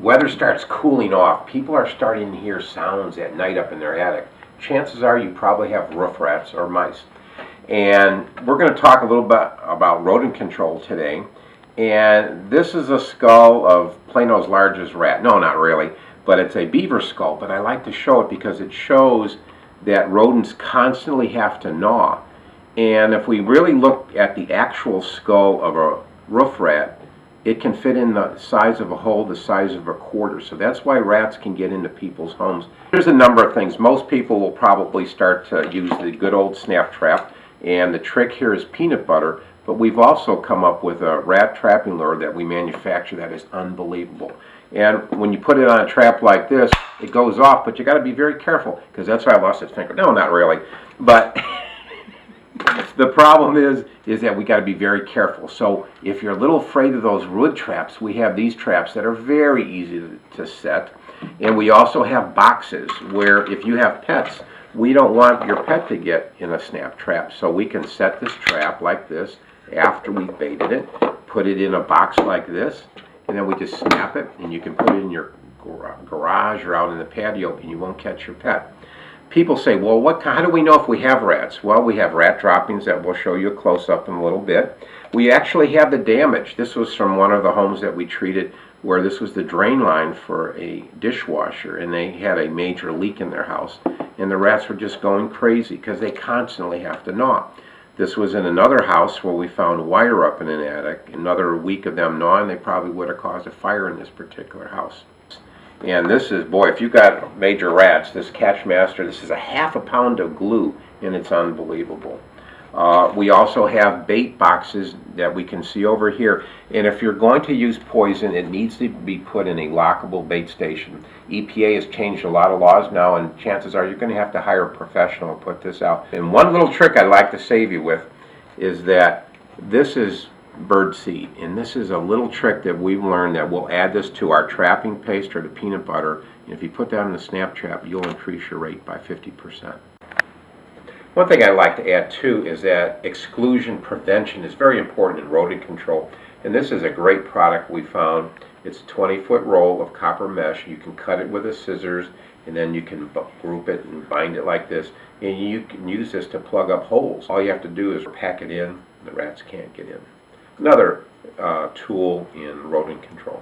weather starts cooling off, people are starting to hear sounds at night up in their attic. Chances are you probably have roof rats or mice. And we're going to talk a little bit about rodent control today. And this is a skull of Plano's largest rat. No, not really, but it's a beaver skull. But I like to show it because it shows that rodents constantly have to gnaw. And if we really look at the actual skull of a roof rat, it can fit in the size of a hole the size of a quarter. So that's why rats can get into people's homes. There's a number of things. Most people will probably start to use the good old snap trap. And the trick here is peanut butter. But we've also come up with a rat trapping lure that we manufacture that is unbelievable. And when you put it on a trap like this, it goes off, but you got to be very careful, because that's why I lost its finger. No, not really. But the problem is that we got to be very careful. So if you're a little afraid of those wood traps, we have these traps that are very easy to set. And we also have boxes where if you have pets, we don't want your pet to get in a snap trap. So we can set this trap like this after we've baited it, put it in a box like this, and then we just snap it, and you can put it in your garage or out in the patio, and you won't catch your pet. People say, well, how do we know if we have rats? Well, we have rat droppings that we'll show you a close-up in a little bit. We actually have the damage. This was from one of the homes that we treated where this was the drain line for a dishwasher, and they had a major leak in their house, and the rats were just going crazy because they constantly have to gnaw. This was in another house where we found wire up in an attic. Another week of them gnawing, they probably would have caused a fire in this particular house. And this is, boy, if you got major rats, this Catchmaster, this is a ½ pound of glue, and it's unbelievable. We also have bait boxes that we can see over here. And if you're going to use poison, it needs to be put in a lockable bait station. EPA has changed a lot of laws now, and chances are you're going to have to hire a professional to put this out. And one little trick I'd like to save you with is that this is bird seed. And this is a little trick that we've learned that we'll add this to our trapping paste or the peanut butter. And if you put that in the snap trap, you'll increase your rate by 50%. One thing I'd like to add too is that exclusion prevention is very important in rodent control. And this is a great product we found. It's a 20-foot roll of copper mesh. You can cut it with a scissors, and then you can group it and bind it like this. And you can use this to plug up holes. All you have to do is pack it in. The rats can't get in. Another tool in rodent control.